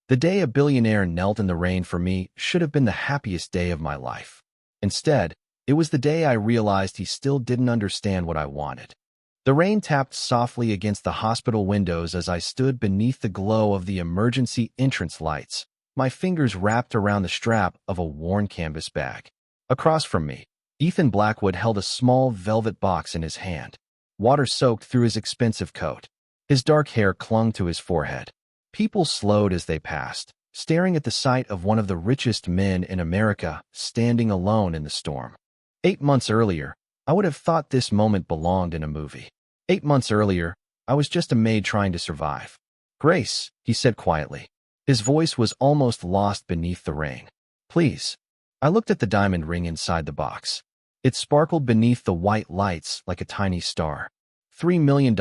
The day a billionaire knelt in the rain for me should have been the happiest day of my life. Instead, it was the day I realized he still didn't understand what I wanted. The rain tapped softly against the hospital windows as I stood beneath the glow of the emergency entrance lights, my fingers wrapped around the strap of a worn canvas bag. Across from me, Ethan Blackwood held a small velvet box in his hand. Water soaked through his expensive coat. His dark hair clung to his forehead. People slowed as they passed, staring at the sight of one of the richest men in America standing alone in the storm. 8 months earlier, I would have thought this moment belonged in a movie. 8 months earlier, I was just a maid trying to survive. "Grace," he said quietly. His voice was almost lost beneath the rain. "Please." I looked at the diamond ring inside the box. It sparkled beneath the white lights like a tiny star. $3 million,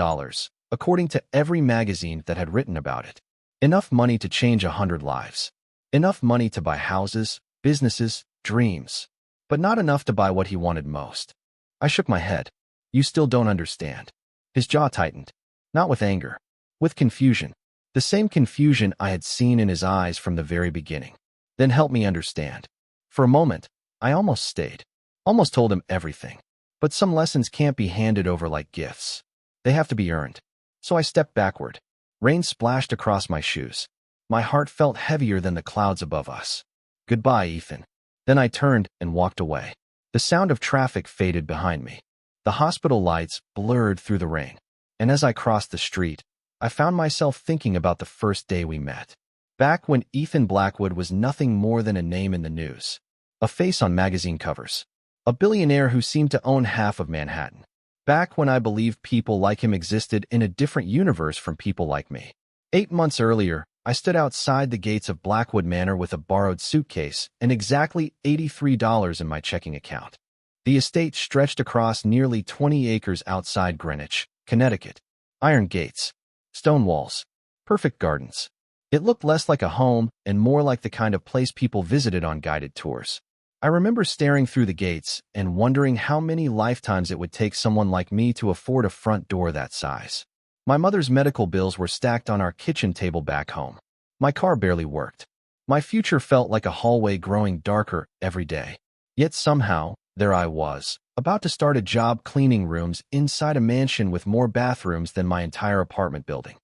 according to every magazine that had written about it. Enough money to change 100 lives. Enough money to buy houses, businesses, dreams. But not enough to buy what he wanted most. I shook my head. "You still don't understand." His jaw tightened. Not with anger. With confusion. The same confusion I had seen in his eyes from the very beginning. "Then help me understand." For a moment, I almost stayed. Almost told him everything. But some lessons can't be handed over like gifts. They have to be earned. So I stepped backward. Rain splashed across my shoes. My heart felt heavier than the clouds above us. "Goodbye, Ethan." Then I turned and walked away. The sound of traffic faded behind me. The hospital lights blurred through the rain. And as I crossed the street, I found myself thinking about the first day we met. Back when Ethan Blackwood was nothing more than a name in the news. A face on magazine covers. A billionaire who seemed to own half of Manhattan. Back when I believed people like him existed in a different universe from people like me. 8 months earlier, I stood outside the gates of Blackwood Manor with a borrowed suitcase and exactly $83 in my checking account. The estate stretched across nearly 20 acres outside Greenwich, Connecticut. Iron gates. Stone walls. Perfect gardens. It looked less like a home and more like the kind of place people visited on guided tours. I remember staring through the gates and wondering how many lifetimes it would take someone like me to afford a front door that size. My mother's medical bills were stacked on our kitchen table back home. My car barely worked. My future felt like a hallway growing darker every day. Yet somehow, there I was, about to start a job cleaning rooms inside a mansion with more bathrooms than my entire apartment building.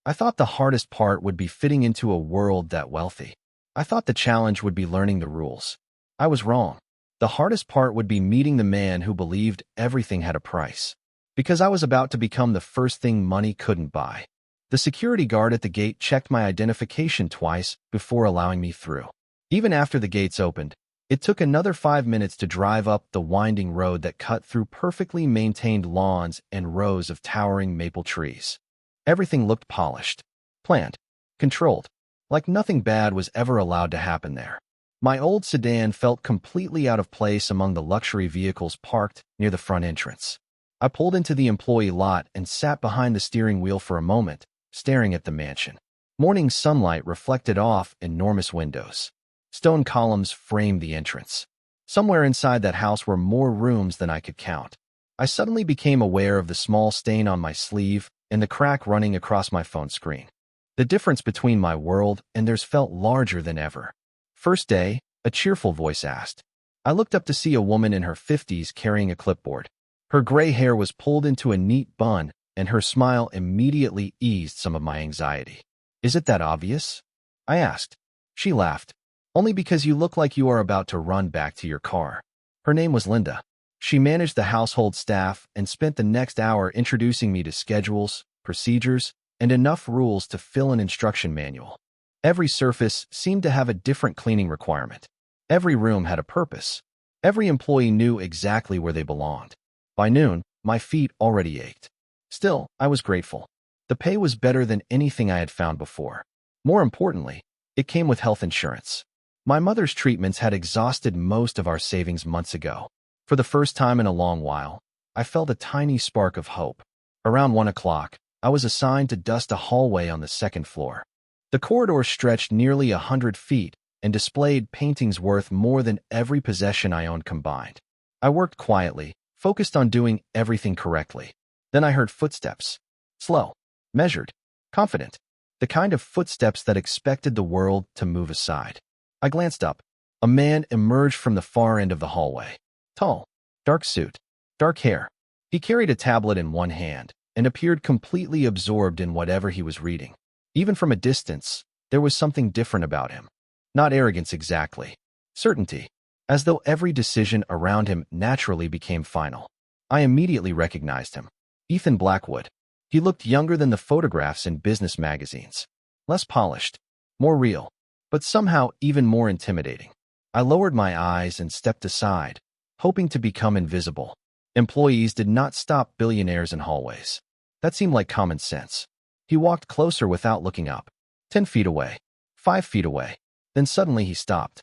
I thought the hardest part would be fitting into a world that wealthy. I thought the challenge would be learning the rules. I was wrong. The hardest part would be meeting the man who believed everything had a price. Because I was about to become the first thing money couldn't buy. The security guard at the gate checked my identification twice before allowing me through. Even after the gates opened, it took another 5 minutes to drive up the winding road that cut through perfectly maintained lawns and rows of towering maple trees. Everything looked polished, planned, controlled, like nothing bad was ever allowed to happen there. My old sedan felt completely out of place among the luxury vehicles parked near the front entrance. I pulled into the employee lot and sat behind the steering wheel for a moment, staring at the mansion. Morning sunlight reflected off enormous windows. Stone columns framed the entrance. Somewhere inside that house were more rooms than I could count. I suddenly became aware of the small stain on my sleeve and the crack running across my phone screen. The difference between my world and theirs felt larger than ever. "First day?" a cheerful voice asked. I looked up to see a woman in her 50s carrying a clipboard. Her gray hair was pulled into a neat bun, and her smile immediately eased some of my anxiety. "Is it that obvious?" I asked. She laughed. "Only because you look like you are about to run back to your car." Her name was Linda. She managed the household staff and spent the next hour introducing me to schedules, procedures, and enough rules to fill an instruction manual. Every surface seemed to have a different cleaning requirement. Every room had a purpose. Every employee knew exactly where they belonged. By noon, my feet already ached. Still, I was grateful. The pay was better than anything I had found before. More importantly, it came with health insurance. My mother's treatments had exhausted most of our savings months ago. For the first time in a long while, I felt a tiny spark of hope. Around 1 o'clock, I was assigned to dust a hallway on the second floor. The corridor stretched nearly 100 feet and displayed paintings worth more than every possession I owned combined. I worked quietly, focused on doing everything correctly. Then I heard footsteps. Slow, measured, confident. the kind of footsteps that expected the world to move aside. I glanced up. A man emerged from the far end of the hallway. Tall, dark suit, dark hair. He carried a tablet in one hand and appeared completely absorbed in whatever he was reading. Even from a distance, there was something different about him. Not arrogance exactly. Certainty. As though every decision around him naturally became final. I immediately recognized him. Ethan Blackwood. He looked younger than the photographs in business magazines. Less polished, more real, but somehow even more intimidating. I lowered my eyes and stepped aside, hoping to become invisible. Employees did not stop billionaires in hallways. That seemed like common sense. He walked closer without looking up. 10 feet away. 5 feet away. Then suddenly he stopped.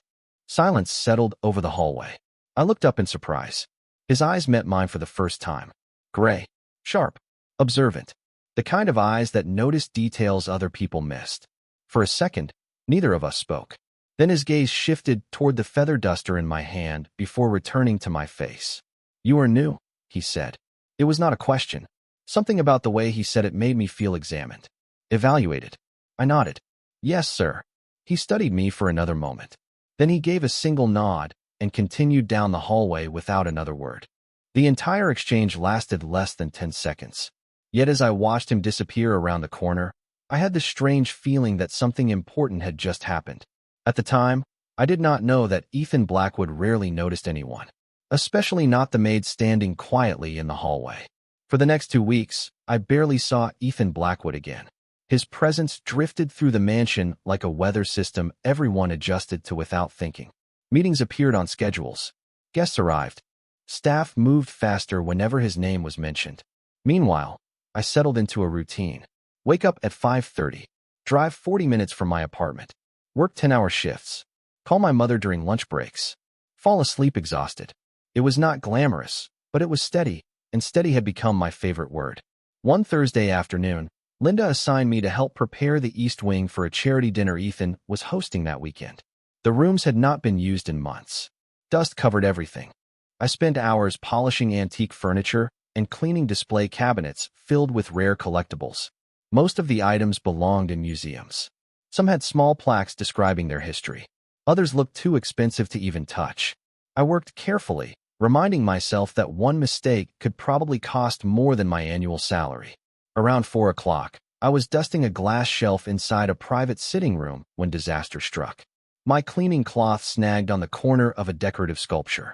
Silence settled over the hallway. I looked up in surprise. His eyes met mine for the first time. Gray. Sharp. Observant. The kind of eyes that noticed details other people missed. For a second, neither of us spoke. Then his gaze shifted toward the feather duster in my hand before returning to my face. "You are new," he said. It was not a question. Something about the way he said it made me feel examined. Evaluated. I nodded. "Yes, sir." He studied me for another moment. Then he gave a single nod and continued down the hallway without another word. The entire exchange lasted less than 10 seconds. Yet as I watched him disappear around the corner, I had the strange feeling that something important had just happened. At the time, I did not know that Ethan Blackwood rarely noticed anyone, especially not the maid standing quietly in the hallway. For the next 2 weeks, I barely saw Ethan Blackwood again. His presence drifted through the mansion like a weather system everyone adjusted to without thinking. Meetings appeared on schedules. Guests arrived. Staff moved faster whenever his name was mentioned. Meanwhile, I settled into a routine. Wake up at 5:30. Drive 40 minutes from my apartment. Work 10-hour shifts. Call my mother during lunch breaks. Fall asleep exhausted. It was not glamorous, but it was steady, and steady had become my favorite word. One Thursday afternoon, Linda assigned me to help prepare the East Wing for a charity dinner Ethan was hosting that weekend. The rooms had not been used in months. Dust covered everything. I spent hours polishing antique furniture and cleaning display cabinets filled with rare collectibles. Most of the items belonged in museums. Some had small plaques describing their history. Others looked too expensive to even touch. I worked carefully, reminding myself that one mistake could probably cost more than my annual salary. Around 4 o'clock, I was dusting a glass shelf inside a private sitting room when disaster struck. My cleaning cloth snagged on the corner of a decorative sculpture.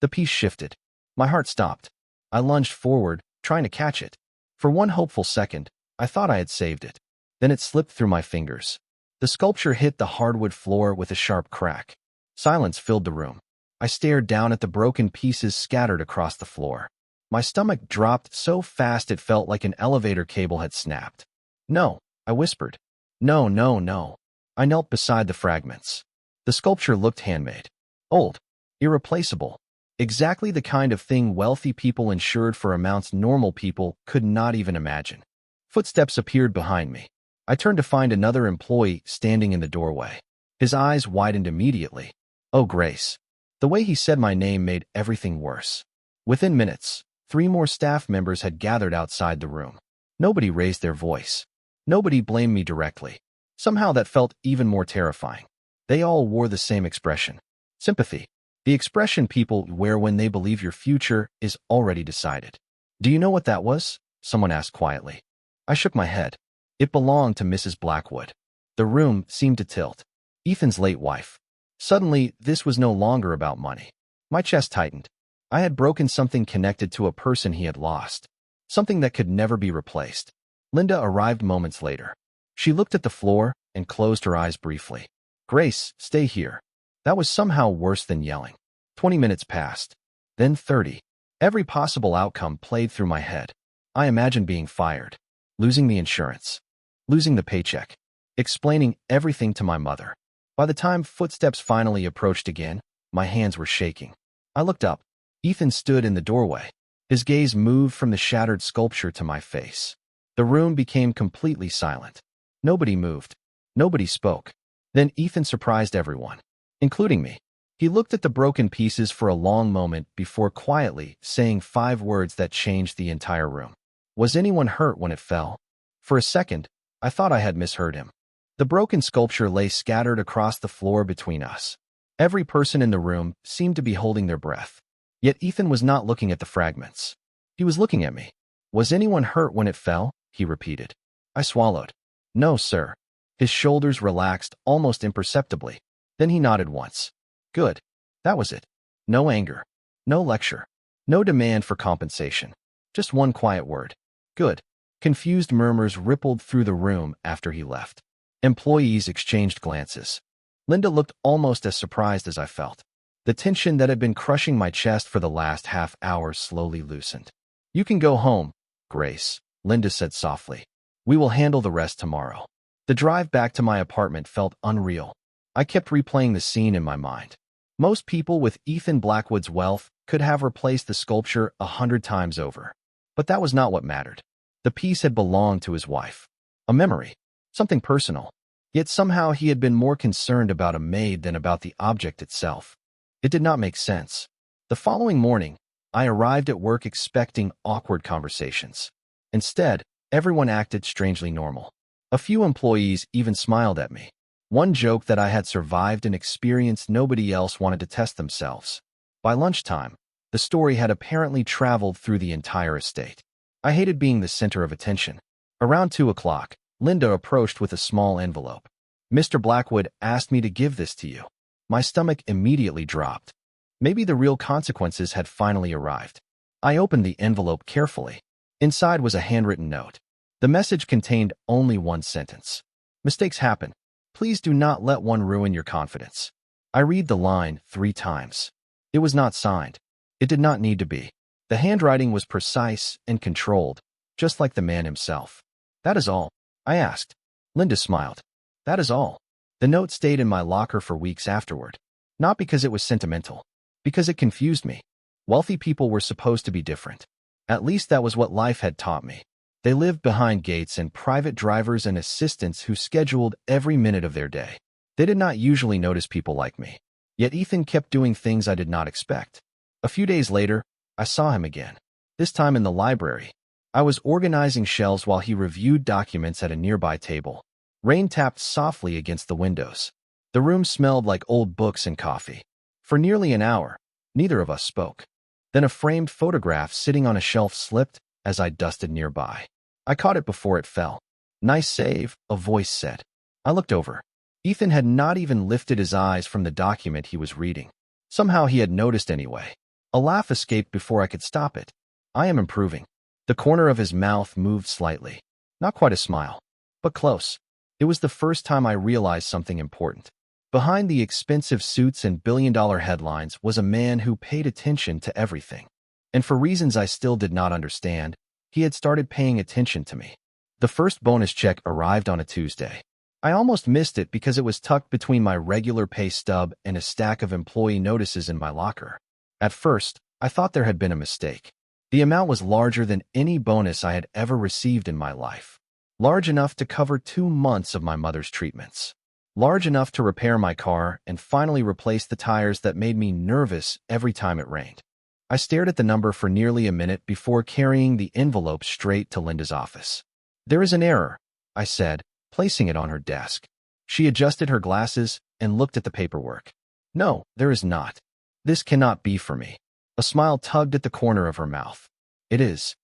The piece shifted. My heart stopped. I lunged forward, trying to catch it. For one hopeful second, I thought I had saved it. Then it slipped through my fingers. The sculpture hit the hardwood floor with a sharp crack. Silence filled the room. I stared down at the broken pieces scattered across the floor. My stomach dropped so fast it felt like an elevator cable had snapped. "No," I whispered. "No, no, no." I knelt beside the fragments. The sculpture looked handmade. Old. Irreplaceable. Exactly the kind of thing wealthy people insured for amounts normal people could not even imagine. Footsteps appeared behind me. I turned to find another employee standing in the doorway. His eyes widened immediately. "Oh, Grace." The way he said my name made everything worse. Within minutes, 3 more staff members had gathered outside the room. Nobody raised their voice. Nobody blamed me directly. Somehow that felt even more terrifying. They all wore the same expression. Sympathy. The expression people wear when they believe your future is already decided. "Do you know what that was?" someone asked quietly. I shook my head. It belonged to Mrs. Blackwood. The room seemed to tilt. Ethan's late wife. Suddenly, this was no longer about money. My chest tightened. I had broken something connected to a person he had lost. Something that could never be replaced. Linda arrived moments later. She looked at the floor and closed her eyes briefly. "Grace, stay here." That was somehow worse than yelling. 20 minutes passed. Then 30. Every possible outcome played through my head. I imagined being fired. Losing the insurance. Losing the paycheck. Explaining everything to my mother. By the time footsteps finally approached again, my hands were shaking. I looked up. Ethan stood in the doorway. His gaze moved from the shattered sculpture to my face. The room became completely silent. Nobody moved. Nobody spoke. Then Ethan surprised everyone, including me. He looked at the broken pieces for a long moment before quietly saying 5 words that changed the entire room. "Was anyone hurt when it fell?" For a second, I thought I had misheard him. The broken sculpture lay scattered across the floor between us. Every person in the room seemed to be holding their breath. Yet Ethan was not looking at the fragments. He was looking at me. Was anyone hurt when it fell? He repeated. I swallowed. No, sir. His shoulders relaxed almost imperceptibly. Then he nodded once. Good. That was it. No anger. No lecture. No demand for compensation. Just one quiet word. Good. Confused murmurs rippled through the room after he left. Employees exchanged glances. Linda looked almost as surprised as I felt. The tension that had been crushing my chest for the last half hour slowly loosened. You can go home, Grace, Linda said softly. We will handle the rest tomorrow. The drive back to my apartment felt unreal. I kept replaying the scene in my mind. Most people with Ethan Blackwood's wealth could have replaced the sculpture 100 times over. But that was not what mattered. The piece had belonged to his wife. A memory. Something personal. Yet somehow he had been more concerned about a maid than about the object itself. It did not make sense. The following morning, I arrived at work expecting awkward conversations. Instead, everyone acted strangely normal. A few employees even smiled at me. One joked that I had survived an experience nobody else wanted to test themselves. By lunchtime, the story had apparently traveled through the entire estate. I hated being the center of attention. Around 2 o'clock, Linda approached with a small envelope. Mr. Blackwood asked me to give this to you. My stomach immediately dropped. Maybe the real consequences had finally arrived. I opened the envelope carefully. Inside was a handwritten note. The message contained only one sentence. Mistakes happen. Please do not let one ruin your confidence. I read the line 3 times. It was not signed. It did not need to be. The handwriting was precise and controlled, just like the man himself. That is all, I asked. Linda smiled. That is all. The note stayed in my locker for weeks afterward. Not because it was sentimental. Because it confused me. Wealthy people were supposed to be different. At least that was what life had taught me. They lived behind gates and private drivers and assistants who scheduled every minute of their day. They did not usually notice people like me. Yet Ethan kept doing things I did not expect. A few days later, I saw him again. This time in the library. I was organizing shelves while he reviewed documents at a nearby table. Rain tapped softly against the windows. The room smelled like old books and coffee. For nearly an hour, neither of us spoke. Then a framed photograph sitting on a shelf slipped as I dusted nearby. I caught it before it fell. Nice save, a voice said. I looked over. Ethan had not even lifted his eyes from the document he was reading. Somehow he had noticed anyway. A laugh escaped before I could stop it. I am improving. The corner of his mouth moved slightly. Not quite a smile, but close. It was the first time I realized something important. Behind the expensive suits and billion-dollar headlines was a man who paid attention to everything. And for reasons I still did not understand, he had started paying attention to me. The first bonus check arrived on a Tuesday. I almost missed it because it was tucked between my regular pay stub and a stack of employee notices in my locker. At first, I thought there had been a mistake. The amount was larger than any bonus I had ever received in my life. Large enough to cover 2 months of my mother's treatments. Large enough to repair my car and finally replace the tires that made me nervous every time it rained. I stared at the number for nearly a minute before carrying the envelope straight to Linda's office. There is an error, I said, placing it on her desk. She adjusted her glasses and looked at the paperwork. No, there is not. This cannot be for me. A smile tugged at the corner of her mouth. It is.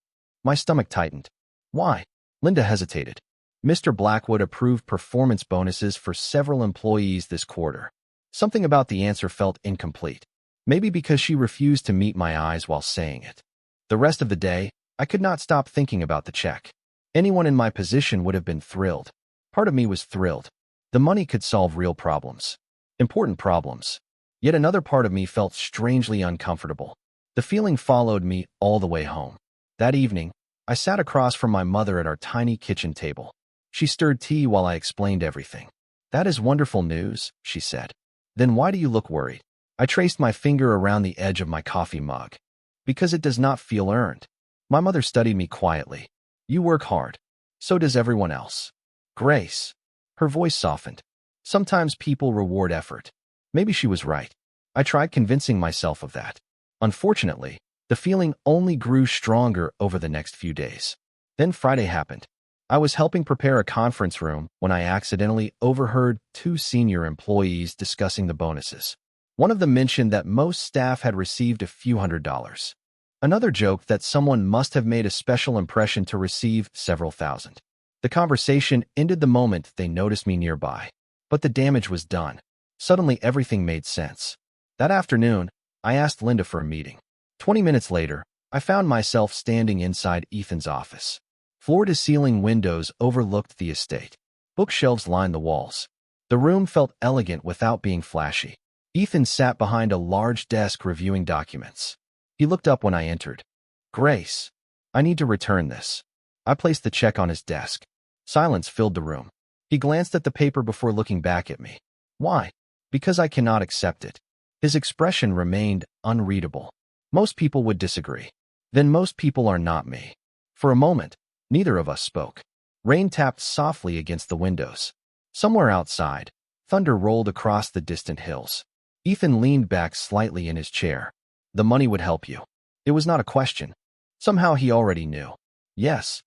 My stomach tightened. Why? Linda hesitated. Mr. Blackwood approved performance bonuses for several employees this quarter. Something about the answer felt incomplete. Maybe because she refused to meet my eyes while saying it. The rest of the day, I could not stop thinking about the check. Anyone in my position would have been thrilled. Part of me was thrilled. The money could solve real problems. Important problems. Yet another part of me felt strangely uncomfortable. The feeling followed me all the way home. That evening, I sat across from my mother at our tiny kitchen table. She stirred tea while I explained everything. That is wonderful news, she said. Then why do you look worried? I traced my finger around the edge of my coffee mug. Because it does not feel earned. My mother studied me quietly. You work hard. So does everyone else. Grace. Her voice softened. Sometimes people reward effort. Maybe she was right. I tried convincing myself of that. Unfortunately, the feeling only grew stronger over the next few days. Then Friday happened. I was helping prepare a conference room when I accidentally overheard two senior employees discussing the bonuses. One of them mentioned that most staff had received a few $100s. Another joked that someone must have made a special impression to receive several thousand. The conversation ended the moment they noticed me nearby. But the damage was done. Suddenly everything made sense. That afternoon, I asked Linda for a meeting. 20 minutes later, I found myself standing inside Ethan's office. Floor-to-ceiling windows overlooked the estate. Bookshelves lined the walls. The room felt elegant without being flashy. Ethan sat behind a large desk reviewing documents. He looked up when I entered. "Grace, I need to return this." I placed the check on his desk. Silence filled the room. He glanced at the paper before looking back at me. "Why?" "Because I cannot accept it." His expression remained unreadable. Most people would disagree. Then most people are not me. For a moment, neither of us spoke. Rain tapped softly against the windows. Somewhere outside, thunder rolled across the distant hills. Ethan leaned back slightly in his chair. "The money would help you." It was not a question. Somehow he already knew. "Yes."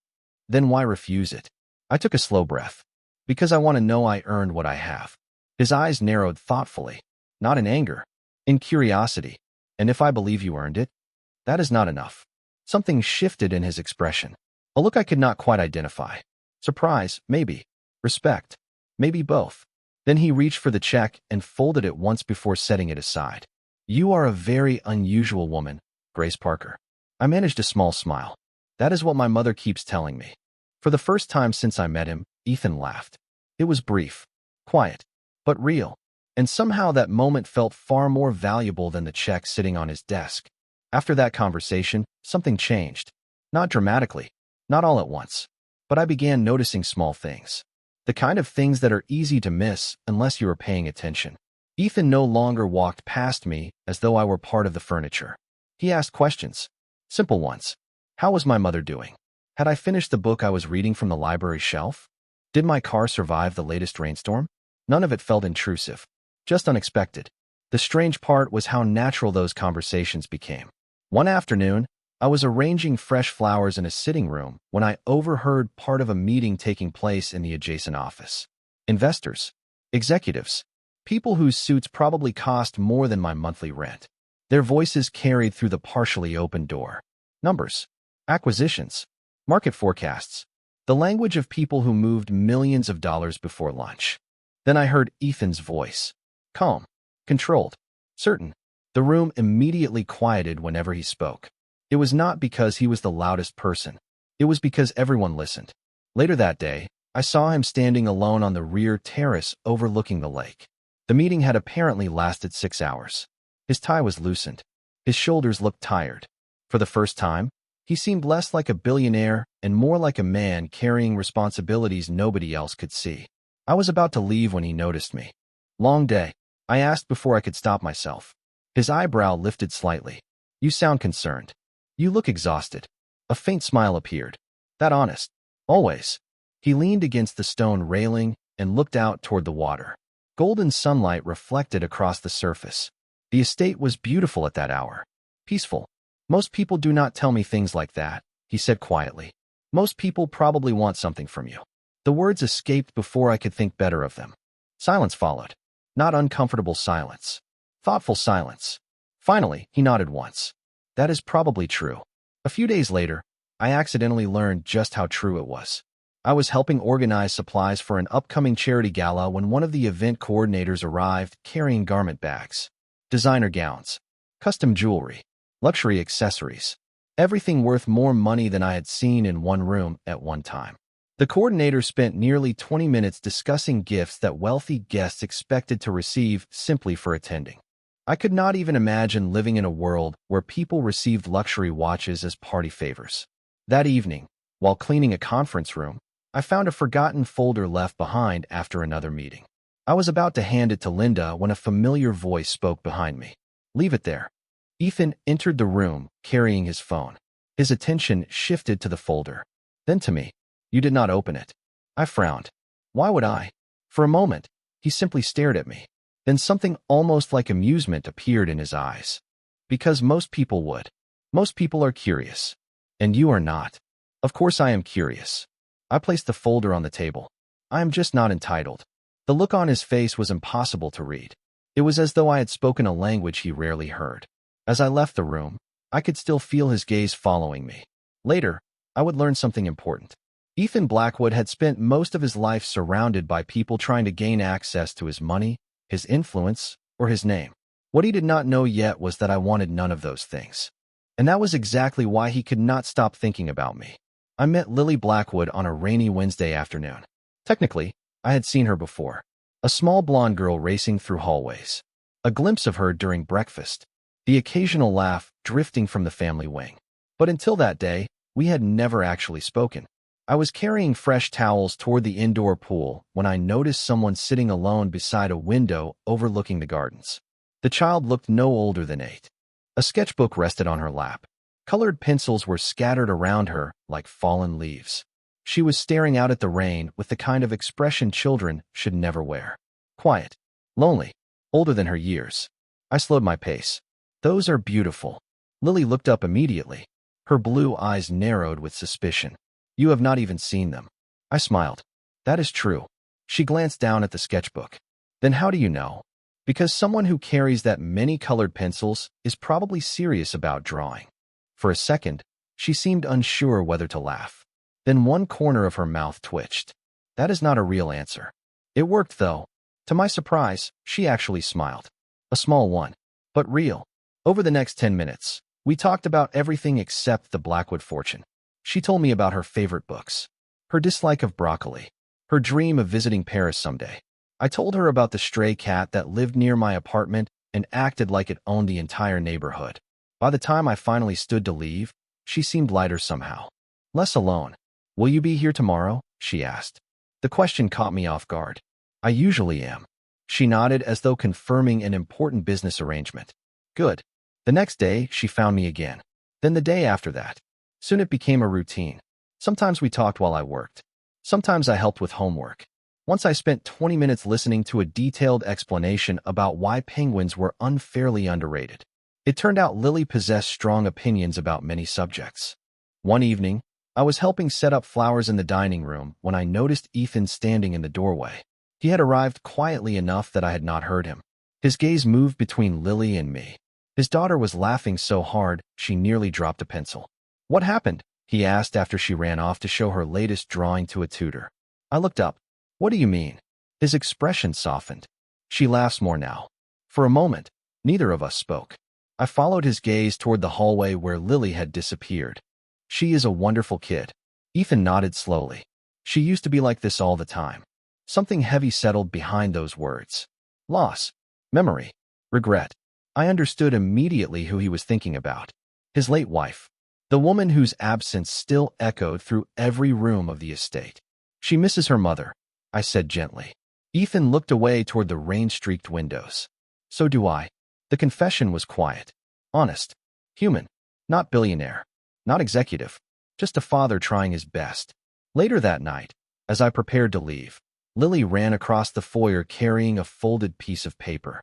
"Then why refuse it?" I took a slow breath. "Because I want to know I earned what I have." His eyes narrowed thoughtfully. Not in anger, in curiosity. "And if I believe you earned it?" "That is not enough." Something shifted in his expression. A look I could not quite identify. Surprise, maybe. Respect, maybe both. Then he reached for the check and folded it once before setting it aside. "You are a very unusual woman, Grace Parker." I managed a small smile. "That is what my mother keeps telling me." For the first time since I met him, Ethan laughed. It was brief, quiet, but real. And somehow that moment felt far more valuable than the check sitting on his desk. After that conversation, something changed. Not dramatically, not all at once. But I began noticing small things. The kind of things that are easy to miss unless you are paying attention. Ethan no longer walked past me as though I were part of the furniture. He asked questions. Simple ones. How was my mother doing? Had I finished the book I was reading from the library shelf? Did my car survive the latest rainstorm? None of it felt intrusive. Just unexpected. The strange part was how natural those conversations became. One afternoon, I was arranging fresh flowers in a sitting room when I overheard part of a meeting taking place in the adjacent office. Investors, executives, people whose suits probably cost more than my monthly rent. Their voices carried through the partially open door. Numbers, acquisitions, market forecasts, the language of people who moved millions of dollars before lunch. Then I heard Ethan's voice. Calm, controlled, certain. The room immediately quieted whenever he spoke. It was not because he was the loudest person. It was because everyone listened. Later that day, I saw him standing alone on the rear terrace overlooking the lake. The meeting had apparently lasted 6 hours. His tie was loosened. His shoulders looked tired. For the first time, he seemed less like a billionaire and more like a man carrying responsibilities nobody else could see. I was about to leave when he noticed me. "Long day," I asked before I could stop myself. His eyebrow lifted slightly. "You sound concerned. You look exhausted." A faint smile appeared. "That honest. Always." He leaned against the stone railing and looked out toward the water. Golden sunlight reflected across the surface. The estate was beautiful at that hour. Peaceful. "Most people do not tell me things like that," he said quietly. "Most people probably want something from you." The words escaped before I could think better of them. Silence followed. Not uncomfortable silence. Thoughtful silence. Finally, he nodded once. "That is probably true." A few days later, I accidentally learned just how true it was. I was helping organize supplies for an upcoming charity gala when one of the event coordinators arrived carrying garment bags. Designer gowns, custom jewelry, luxury accessories. Everything worth more money than I had seen in one room at one time. The coordinator spent nearly 20 minutes discussing gifts that wealthy guests expected to receive simply for attending. I could not even imagine living in a world where people received luxury watches as party favors. That evening, while cleaning a conference room, I found a forgotten folder left behind after another meeting. I was about to hand it to Linda when a familiar voice spoke behind me. "Leave it there." Ethan entered the room, carrying his phone. His attention shifted to the folder, then to me. "You did not open it." I frowned. Why would I? For a moment, he simply stared at me. Then something almost like amusement appeared in his eyes. "Because most people would. Most people are curious. And you are not." "Of course I am curious." I placed the folder on the table. I am just not entitled. The look on his face was impossible to read. It was as though I had spoken a language he rarely heard. As I left the room, I could still feel his gaze following me. Later, I would learn something important. Ethan Blackwood had spent most of his life surrounded by people trying to gain access to his money, his influence, or his name. What he did not know yet was that I wanted none of those things. And that was exactly why he could not stop thinking about me. I met Lily Blackwood on a rainy Wednesday afternoon. Technically, I had seen her before. A small blonde girl racing through hallways. A glimpse of her during breakfast. The occasional laugh drifting from the family wing. But until that day, we had never actually spoken. I was carrying fresh towels toward the indoor pool when I noticed someone sitting alone beside a window overlooking the gardens. The child looked no older than 8. A sketchbook rested on her lap. Colored pencils were scattered around her like fallen leaves. She was staring out at the rain with the kind of expression children should never wear. Quiet. Lonely. Older than her years. I slowed my pace. Those are beautiful. Lily looked up immediately. Her blue eyes narrowed with suspicion. You have not even seen them. I smiled. That is true. She glanced down at the sketchbook. Then how do you know? Because someone who carries that many colored pencils is probably serious about drawing. For a second, she seemed unsure whether to laugh. Then one corner of her mouth twitched. That is not a real answer. It worked, though. To my surprise, she actually smiled. A small one, but real. Over the next 10 minutes, we talked about everything except the Blackwood fortune. She told me about her favorite books, her dislike of broccoli, her dream of visiting Paris someday. I told her about the stray cat that lived near my apartment and acted like it owned the entire neighborhood. By the time I finally stood to leave, she seemed lighter somehow. Less alone. Will you be here tomorrow? She asked. The question caught me off guard. I usually am. She nodded as though confirming an important business arrangement. Good. The next day, she found me again. Then the day after that. Soon it became a routine. Sometimes we talked while I worked. Sometimes I helped with homework. Once I spent 20 minutes listening to a detailed explanation about why penguins were unfairly underrated. It turned out Lily possessed strong opinions about many subjects. One evening, I was helping set up flowers in the dining room when I noticed Ethan standing in the doorway. He had arrived quietly enough that I had not heard him. His gaze moved between Lily and me. His daughter was laughing so hard she nearly dropped a pencil. What happened? He asked after she ran off to show her latest drawing to a tutor. I looked up. What do you mean? His expression softened. She laughs more now. For a moment, neither of us spoke. I followed his gaze toward the hallway where Lily had disappeared. She is a wonderful kid. Ethan nodded slowly. She used to be like this all the time. Something heavy settled behind those words. Loss. Memory. Regret. I understood immediately who he was thinking about. His late wife. The woman whose absence still echoed through every room of the estate. She misses her mother, I said gently. Ethan looked away toward the rain-streaked windows. So do I. The confession was quiet. Honest. Human. Not billionaire. Not executive. Just a father trying his best. Later that night, as I prepared to leave, Lily ran across the foyer carrying a folded piece of paper.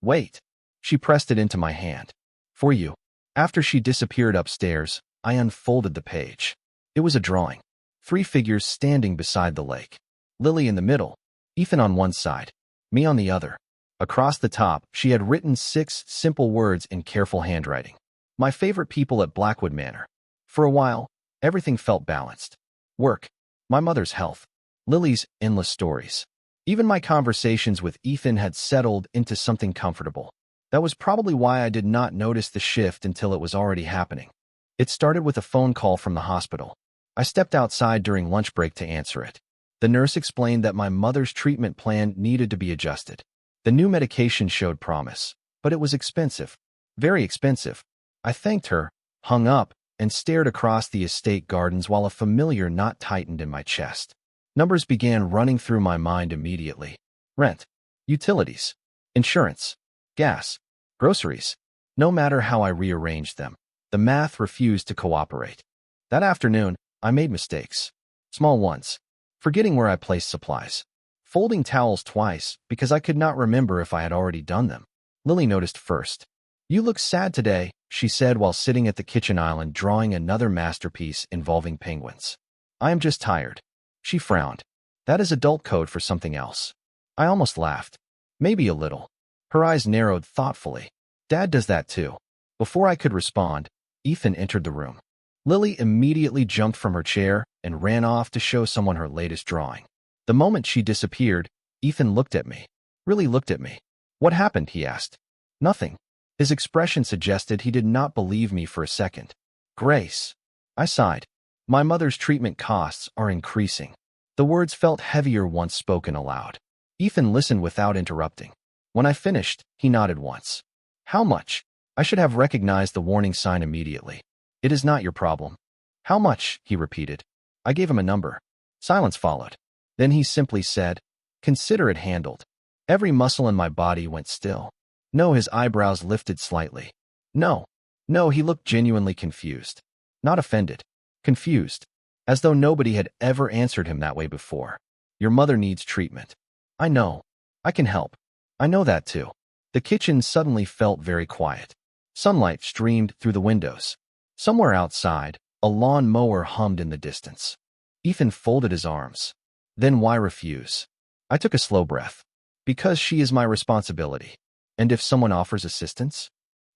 Wait. She pressed it into my hand. For you. After she disappeared upstairs, I unfolded the page. It was a drawing. 3 figures standing beside the lake. Lily in the middle, Ethan on one side, me on the other. Across the top, she had written 6 simple words in careful handwriting. My favorite people at Blackwood Manor. For a while, everything felt balanced. Work, my mother's health, Lily's endless stories. Even my conversations with Ethan had settled into something comfortable. That was probably why I did not notice the shift until it was already happening. It started with a phone call from the hospital. I stepped outside during lunch break to answer it. The nurse explained that my mother's treatment plan needed to be adjusted. The new medication showed promise, but it was expensive. Very expensive. I thanked her, hung up, and stared across the estate gardens while a familiar knot tightened in my chest. Numbers began running through my mind immediately. Rent, utilities, insurance, gas, groceries. No matter how I rearranged them, the math refused to cooperate. That afternoon, I made mistakes. Small ones. Forgetting where I placed supplies. Folding towels twice because I could not remember if I had already done them. Lily noticed first. You look sad today, she said while sitting at the kitchen island drawing another masterpiece involving penguins. I am just tired. She frowned. That is adult code for something else. I almost laughed. Maybe a little. Her eyes narrowed thoughtfully. Dad does that too. Before I could respond, Ethan entered the room. Lily immediately jumped from her chair and ran off to show someone her latest drawing. The moment she disappeared, Ethan looked at me. Really looked at me. What happened? He asked. Nothing. His expression suggested he did not believe me for a second. Grace. I sighed. My mother's treatment costs are increasing. The words felt heavier once spoken aloud. Ethan listened without interrupting. When I finished, he nodded once. How much? I should have recognized the warning sign immediately. It is not your problem. How much? He repeated. I gave him a number. Silence followed. Then he simply said, consider it handled. Every muscle in my body went still. No, his eyebrows lifted slightly. No. No, he looked genuinely confused. Not offended. Confused. As though nobody had ever answered him that way before. Your mother needs treatment. I know. I can help. I know that too. The kitchen suddenly felt very quiet. Sunlight streamed through the windows. Somewhere outside, a lawn mower hummed in the distance. Ethan folded his arms. Then why refuse? I took a slow breath. Because she is my responsibility. And if someone offers assistance?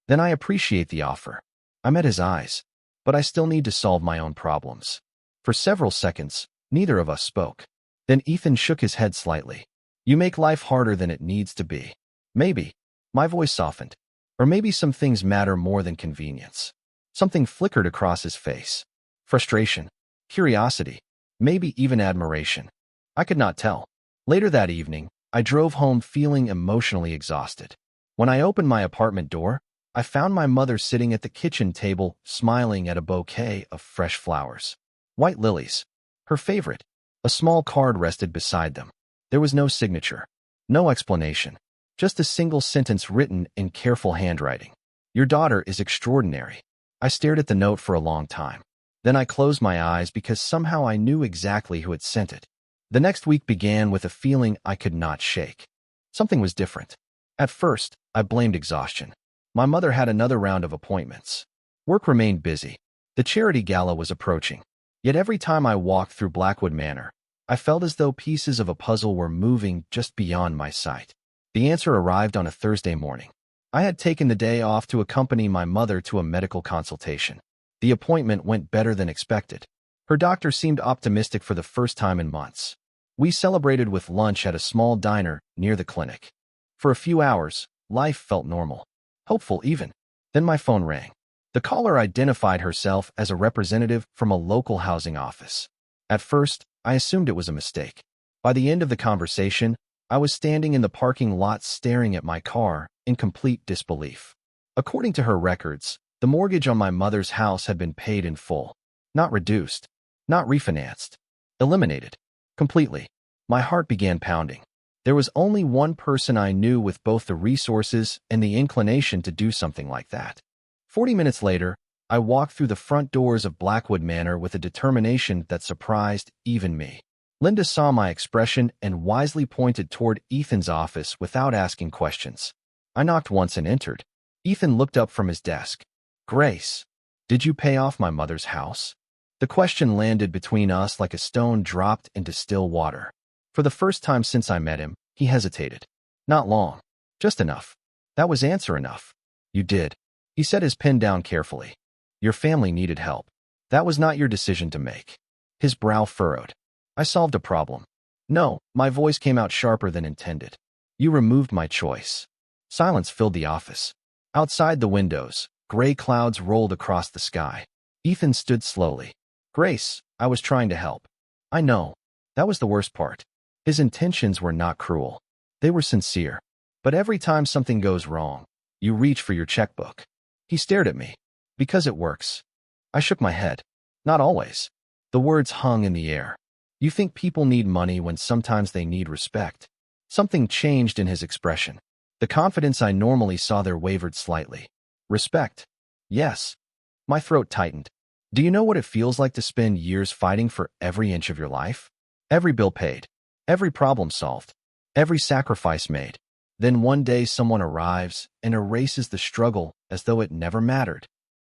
Then I appreciate the offer. I met his eyes. But I still need to solve my own problems. For several seconds, neither of us spoke. Then Ethan shook his head slightly. You make life harder than it needs to be. Maybe. My voice softened. Or maybe some things matter more than convenience. Something flickered across his face. Frustration. Curiosity. Maybe even admiration. I could not tell. Later that evening, I drove home feeling emotionally exhausted. When I opened my apartment door, I found my mother sitting at the kitchen table, smiling at a bouquet of fresh flowers. White lilies. Her favorite. A small card rested beside them. There was no signature. No explanation. Just a single sentence written in careful handwriting. Your daughter is extraordinary. I stared at the note for a long time. Then I closed my eyes because somehow I knew exactly who had sent it. The next week began with a feeling I could not shake. Something was different. At first, I blamed exhaustion. My mother had another round of appointments. Work remained busy. The charity gala was approaching. Yet every time I walked through Blackwood Manor, I felt as though pieces of a puzzle were moving just beyond my sight. The answer arrived on a Thursday morning. I had taken the day off to accompany my mother to a medical consultation. The appointment went better than expected. Her doctor seemed optimistic for the first time in months. We celebrated with lunch at a small diner near the clinic. For a few hours, life felt normal. Hopeful even. Then my phone rang. The caller identified herself as a representative from a local housing office. At first, I assumed it was a mistake. By the end of the conversation, I was standing in the parking lot staring at my car in complete disbelief. According to her records, the mortgage on my mother's house had been paid in full. Not reduced. Not refinanced. Eliminated. Completely. My heart began pounding. There was only one person I knew with both the resources and the inclination to do something like that. 40 minutes later, I walked through the front doors of Blackwood Manor with a determination that surprised even me. Linda saw my expression and wisely pointed toward Ethan's office without asking questions. I knocked once and entered. Ethan looked up from his desk. Grace, did you pay off my mother's house? The question landed between us like a stone dropped into still water. For the first time since I met him, he hesitated. Not long. Just enough. That was answer enough. You did. He set his pen down carefully. Your family needed help. That was not your decision to make. His brow furrowed. I solved a problem. No, my voice came out sharper than intended. You removed my choice. Silence filled the office. Outside the windows, gray clouds rolled across the sky. Ethan stood slowly. Grace, I was trying to help. I know. That was the worst part. His intentions were not cruel. They were sincere. But every time something goes wrong, you reach for your checkbook. He stared at me. Because it works. I shook my head. Not always. The words hung in the air. You think people need money when sometimes they need respect. Something changed in his expression. The confidence I normally saw there wavered slightly. Respect. Yes. My throat tightened. Do you know what it feels like to spend years fighting for every inch of your life? Every bill paid. Every problem solved. Every sacrifice made. Then one day someone arrives and erases the struggle as though it never mattered.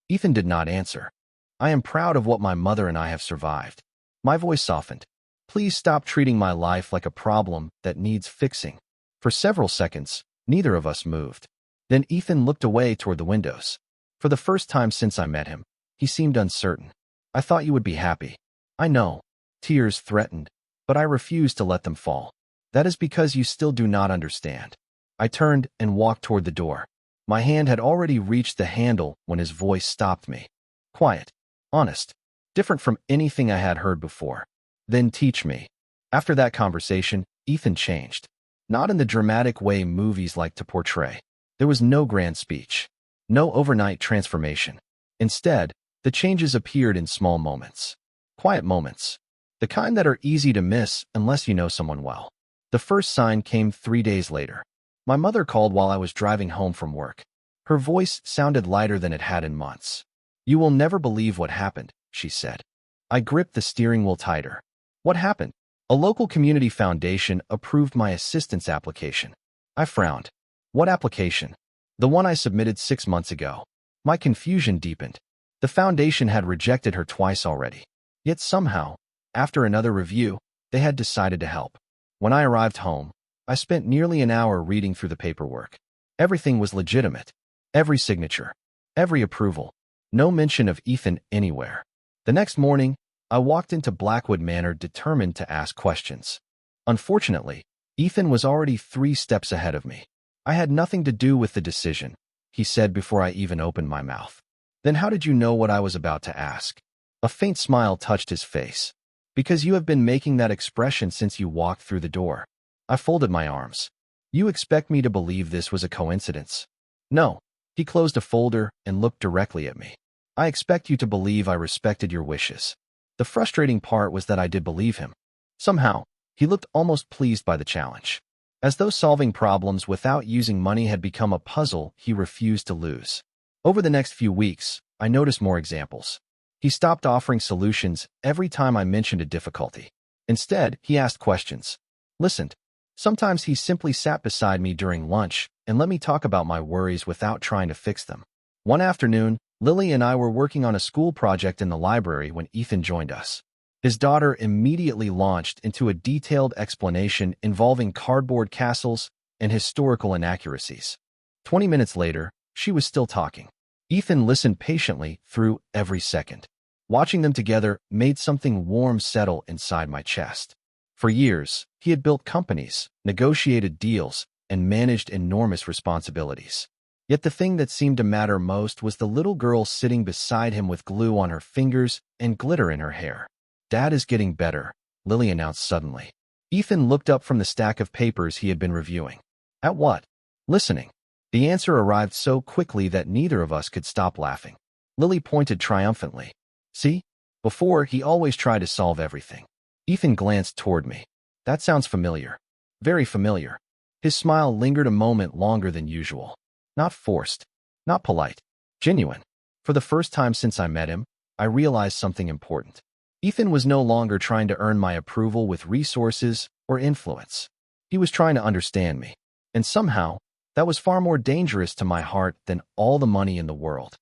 Ethan did not answer. I am proud of what my mother and I have survived. My voice softened. Please stop treating my life like a problem that needs fixing. For several seconds, neither of us moved. Then Ethan looked away toward the windows. For the first time since I met him, he seemed uncertain. I thought you would be happy. I know. Tears threatened, but I refused to let them fall. That is because you still do not understand. I turned and walked toward the door. My hand had already reached the handle when his voice stopped me. Quiet, honest, different from anything I had heard before. Then teach me. After that conversation, Ethan changed. Not in the dramatic way movies like to portray. There was no grand speech. No overnight transformation. Instead, the changes appeared in small moments. Quiet moments. The kind that are easy to miss unless you know someone well. The first sign came 3 days later. My mother called while I was driving home from work. Her voice sounded lighter than it had in months. You will never believe what happened, she said. I gripped the steering wheel tighter. What happened? A local community foundation approved my assistance application. I frowned. What application? The one I submitted 6 months ago. My confusion deepened. The foundation had rejected her twice already. Yet somehow, after another review, they had decided to help. When I arrived home, I spent nearly an hour reading through the paperwork. Everything was legitimate. Every signature. Every approval. No mention of Ethan anywhere. The next morning, I walked into Blackwood Manor determined to ask questions. Unfortunately, Ethan was already 3 steps ahead of me. I had nothing to do with the decision, he said before I even opened my mouth. Then how did you know what I was about to ask? A faint smile touched his face. Because you have been making that expression since you walked through the door. I folded my arms. You expect me to believe this was a coincidence? No. He closed a folder and looked directly at me. I expect you to believe I respected your wishes. The frustrating part was that I did believe him. Somehow, he looked almost pleased by the challenge. As though solving problems without using money had become a puzzle he refused to lose. Over the next few weeks, I noticed more examples. He stopped offering solutions every time I mentioned a difficulty. Instead, he asked questions. Listened. Sometimes he simply sat beside me during lunch and let me talk about my worries without trying to fix them. One afternoon, Lily and I were working on a school project in the library when Ethan joined us. His daughter immediately launched into a detailed explanation involving cardboard castles and historical inaccuracies. 20 minutes later, she was still talking. Ethan listened patiently through every second. Watching them together made something warm settle inside my chest. For years, he had built companies, negotiated deals, and managed enormous responsibilities. Yet the thing that seemed to matter most was the little girl sitting beside him with glue on her fingers and glitter in her hair. Dad is getting better, Lily announced suddenly. Ethan looked up from the stack of papers he had been reviewing. At what? Listening. The answer arrived so quickly that neither of us could stop laughing. Lily pointed triumphantly. See? Before, he always tried to solve everything. Ethan glanced toward me. That sounds familiar. Very familiar. His smile lingered a moment longer than usual. Not forced. Not polite. Genuine. For the first time since I met him, I realized something important. Ethan was no longer trying to earn my approval with resources or influence. He was trying to understand me. And somehow, that was far more dangerous to my heart than all the money in the world.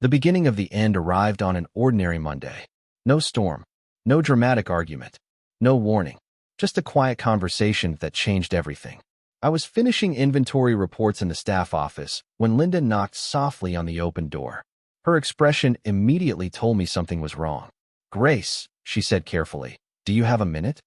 The beginning of the end arrived on an ordinary Monday. No storm. No dramatic argument. No warning. Just a quiet conversation that changed everything. I was finishing inventory reports in the staff office when Linda knocked softly on the open door. Her expression immediately told me something was wrong. Grace, she said carefully, do you have a minute?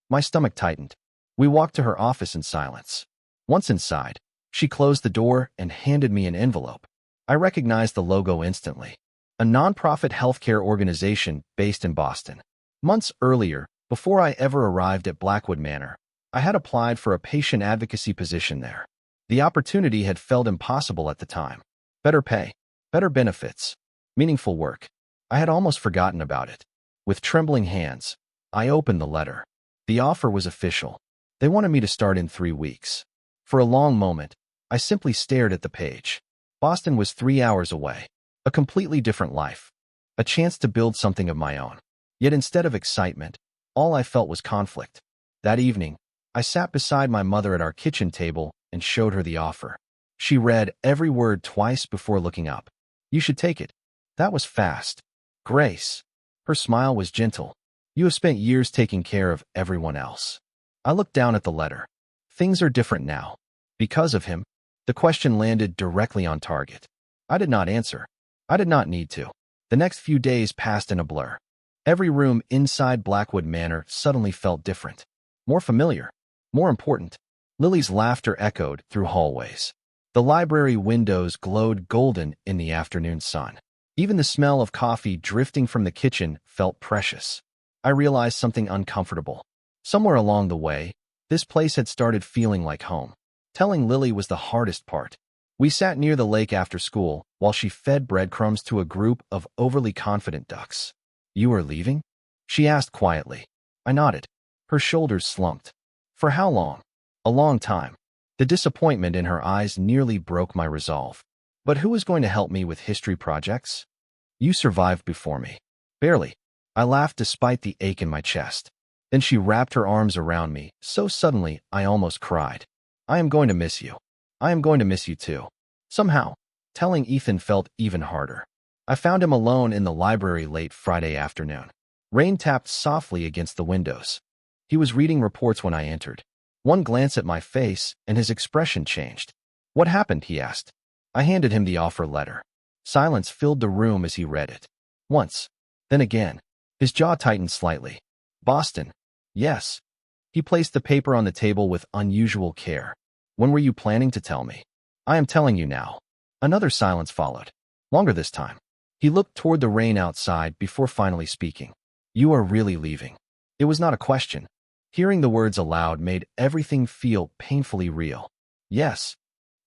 My stomach tightened. We walked to her office in silence. Once inside, she closed the door and handed me an envelope. I recognized the logo instantly. A nonprofit healthcare organization based in Boston. Months earlier, before I ever arrived at Blackwood Manor, I had applied for a patient advocacy position there. The opportunity had felt impossible at the time. Better pay, better benefits, meaningful work. I had almost forgotten about it. With trembling hands, I opened the letter. The offer was official. They wanted me to start in 3 weeks. For a long moment, I simply stared at the page. Boston was 3 hours away. A completely different life. A chance to build something of my own. Yet instead of excitement, all I felt was conflict. That evening, I sat beside my mother at our kitchen table and showed her the offer. She read every word twice before looking up. You should take it. That was fast. Grace. Her smile was gentle. You have spent years taking care of everyone else. I looked down at the letter. Things are different now. Because of him, the question landed directly on target. I did not answer. I did not need to. The next few days passed in a blur. Every room inside Blackwood Manor suddenly felt different. More familiar. More important. Lily's laughter echoed through hallways. The library windows glowed golden in the afternoon sun. Even the smell of coffee drifting from the kitchen felt precious. I realized something uncomfortable. Somewhere along the way, this place had started feeling like home. Telling Lily was the hardest part. We sat near the lake after school while she fed breadcrumbs to a group of overly confident ducks. You are leaving? She asked quietly. I nodded. Her shoulders slumped. For how long? A long time. The disappointment in her eyes nearly broke my resolve. But who is going to help me with history projects? You survived before me. Barely. I laughed despite the ache in my chest. Then she wrapped her arms around me, so suddenly I almost cried. I am going to miss you. I am going to miss you too. Somehow, telling Ethan felt even harder. I found him alone in the library late Friday afternoon. Rain tapped softly against the windows. He was reading reports when I entered. One glance at my face, and his expression changed. What happened? He asked. I handed him the offer letter. Silence filled the room as he read it. Once. Then again. His jaw tightened slightly. Boston. Yes. He placed the paper on the table with unusual care. When were you planning to tell me? I am telling you now. Another silence followed. Longer this time. He looked toward the rain outside before finally speaking. You are really leaving. It was not a question. Hearing the words aloud made everything feel painfully real. Yes.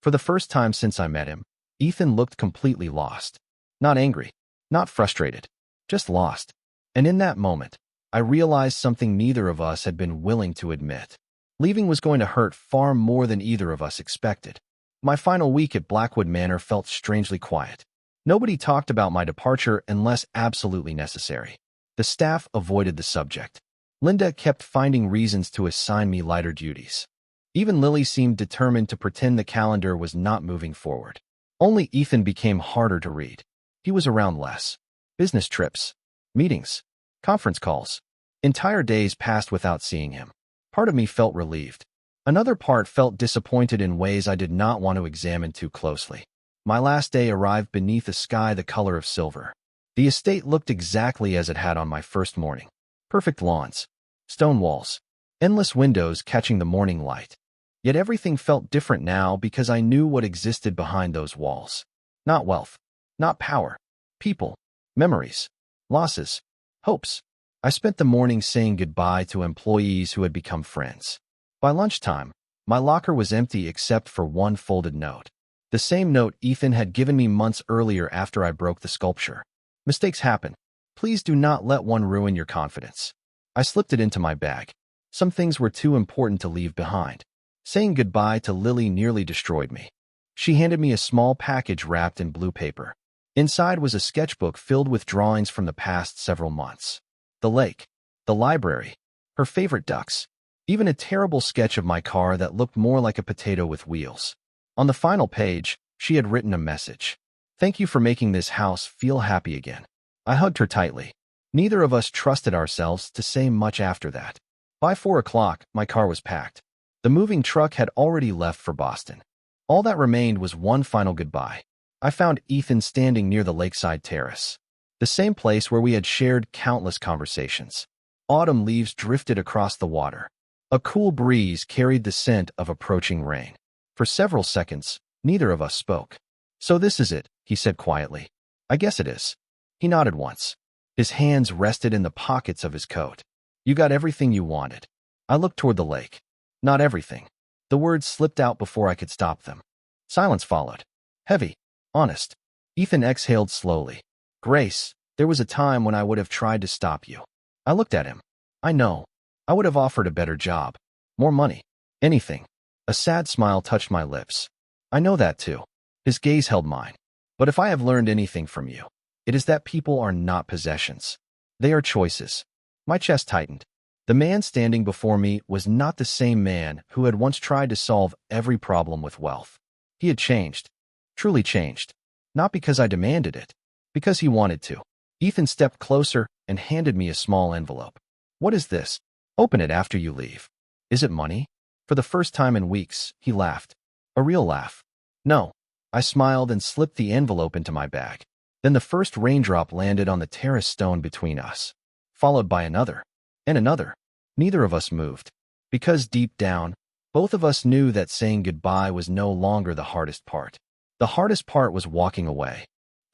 For the first time since I met him, Ethan looked completely lost. Not angry. Not frustrated. Just lost. And in that moment, I realized something neither of us had been willing to admit. Leaving was going to hurt far more than either of us expected. My final week at Blackwood Manor felt strangely quiet. Nobody talked about my departure unless absolutely necessary. The staff avoided the subject. Linda kept finding reasons to assign me lighter duties. Even Lily seemed determined to pretend the calendar was not moving forward. Only Ethan became harder to read. He was around less. Business trips, meetings, conference calls. Entire days passed without seeing him. Part of me felt relieved. Another part felt disappointed in ways I did not want to examine too closely. My last day arrived beneath a sky the color of silver. The estate looked exactly as it had on my first morning. Perfect lawns, stone walls, endless windows catching the morning light. Yet everything felt different now because I knew what existed behind those walls. Not wealth, not power, people, memories, losses, hopes. I spent the morning saying goodbye to employees who had become friends. By lunchtime, my locker was empty except for one folded note. The same note Ethan had given me months earlier after I broke the sculpture. Mistakes happen. Please do not let one ruin your confidence. I slipped it into my bag. Some things were too important to leave behind. Saying goodbye to Lily nearly destroyed me. She handed me a small package wrapped in blue paper. Inside was a sketchbook filled with drawings from the past several months. The lake, the library, her favorite ducks, even a terrible sketch of my car that looked more like a potato with wheels. On the final page, she had written a message. Thank you for making this house feel happy again. I hugged her tightly. Neither of us trusted ourselves to say much after that. By 4 o'clock, my car was packed. The moving truck had already left for Boston. All that remained was one final goodbye. I found Ethan standing near the lakeside terrace. The same place where we had shared countless conversations. Autumn leaves drifted across the water. A cool breeze carried the scent of approaching rain. For several seconds, neither of us spoke. So this is it, he said quietly. I guess it is. He nodded once. His hands rested in the pockets of his coat. You got everything you wanted. I looked toward the lake. Not everything. The words slipped out before I could stop them. Silence followed. Heavy. Honest. Ethan exhaled slowly. Grace, there was a time when I would have tried to stop you. I looked at him. I know. I would have offered a better job. More money. Anything. A sad smile touched my lips. I know that too. His gaze held mine. But if I have learned anything from you, it is that people are not possessions. They are choices. My chest tightened. The man standing before me was not the same man who had once tried to solve every problem with wealth. He had changed. Truly changed. Not because I demanded it. Because he wanted to. Ethan stepped closer and handed me a small envelope. What is this? Open it after you leave. Is it money? For the first time in weeks, he laughed. A real laugh. No. I smiled and slipped the envelope into my bag. Then the first raindrop landed on the terrace stone between us, followed by another, and another. Neither of us moved, because deep down, both of us knew that saying goodbye was no longer the hardest part. The hardest part was walking away.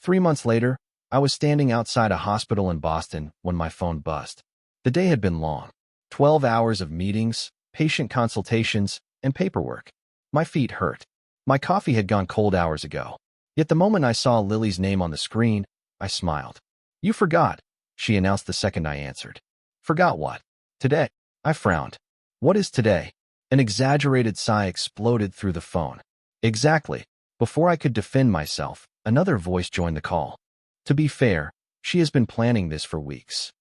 3 months later, I was standing outside a hospital in Boston when my phone buzzed. The day had been long. 12 hours of meetings, patient consultations, and paperwork. My feet hurt. My coffee had gone cold hours ago. Yet the moment I saw Lily's name on the screen, I smiled. You forgot, she announced the second I answered. Forgot what? Today. I frowned. What is today? An exaggerated sigh exploded through the phone. Exactly. Before I could defend myself, another voice joined the call. To be fair, she has been planning this for weeks.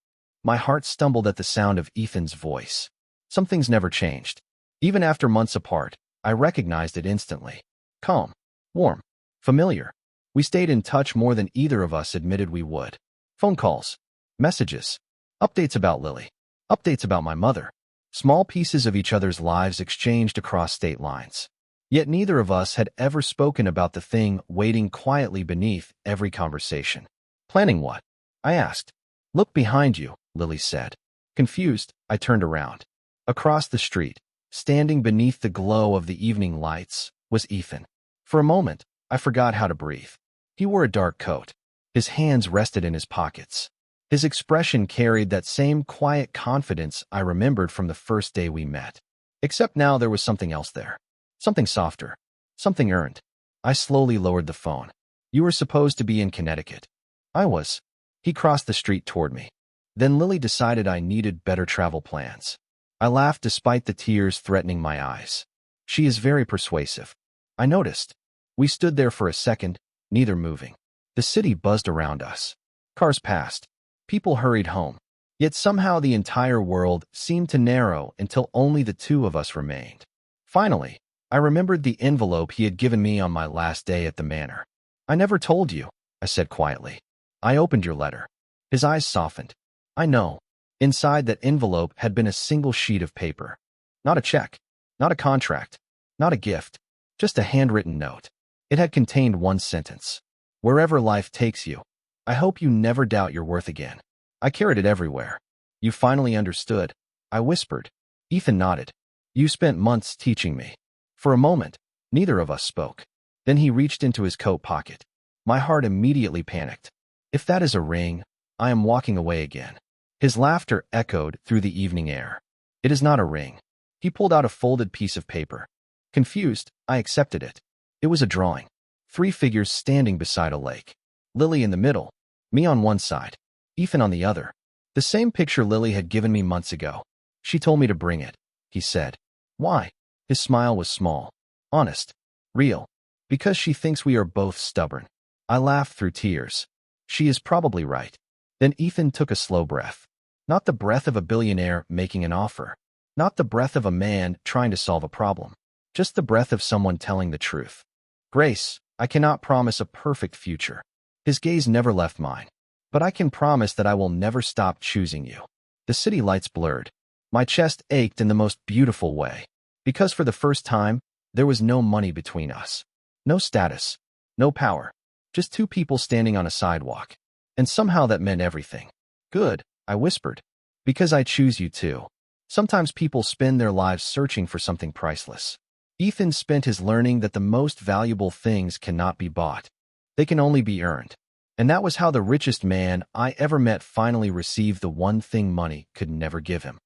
My heart stumbled at the sound of Ethan's voice. Some things never changed. Even after months apart, I recognized it instantly. Calm, warm, familiar. We stayed in touch more than either of us admitted we would. Phone calls, messages, updates about Lily, updates about my mother. Small pieces of each other's lives exchanged across state lines. Yet neither of us had ever spoken about the thing waiting quietly beneath every conversation. Planning what? I asked. Look behind you, Lily said. Confused, I turned around. Across the street, standing beneath the glow of the evening lights, was Ethan. For a moment, I forgot how to breathe. He wore a dark coat. His hands rested in his pockets. His expression carried that same quiet confidence I remembered from the first day we met. Except now there was something else there. Something softer. Something earned. I slowly lowered the phone. You were supposed to be in Connecticut. I was. He crossed the street toward me. Then Lily decided I needed better travel plans. I laughed despite the tears threatening my eyes. She is very persuasive. I noticed. We stood there for a second, neither moving. The city buzzed around us. Cars passed. People hurried home. Yet somehow the entire world seemed to narrow until only the two of us remained. Finally, I remembered the envelope he had given me on my last day at the manor. I never told you, I said quietly. I opened your letter. His eyes softened. I know. Inside that envelope had been a single sheet of paper. Not a check. Not a contract. Not a gift. Just a handwritten note. It had contained one sentence. Wherever life takes you, I hope you never doubt your worth again. I carried it everywhere. You finally understood, I whispered. Ethan nodded. You spent months teaching me. For a moment, neither of us spoke. Then he reached into his coat pocket. My heart immediately panicked. If that is a ring, I am walking away again. His laughter echoed through the evening air. It is not a ring. He pulled out a folded piece of paper. Confused, I accepted it. It was a drawing. 3 figures standing beside a lake. Lily in the middle, me on one side, Ethan on the other. The same picture Lily had given me months ago. She told me to bring it, he said. Why? His smile was small, honest, real. Because she thinks we are both stubborn. I laughed through tears. She is probably right. Then Ethan took a slow breath. Not the breath of a billionaire making an offer. Not the breath of a man trying to solve a problem. Just the breath of someone telling the truth. Grace, I cannot promise a perfect future. His gaze never left mine. But I can promise that I will never stop choosing you. The city lights blurred. My chest ached in the most beautiful way. Because for the first time, there was no money between us. No status. No power. Just 2 people standing on a sidewalk. And somehow that meant everything. Good, I whispered. Because I choose you too. Sometimes people spend their lives searching for something priceless. Ethan spent his learning that the most valuable things cannot be bought. They can only be earned. And that was how the richest man I ever met finally received the one thing money could never give him.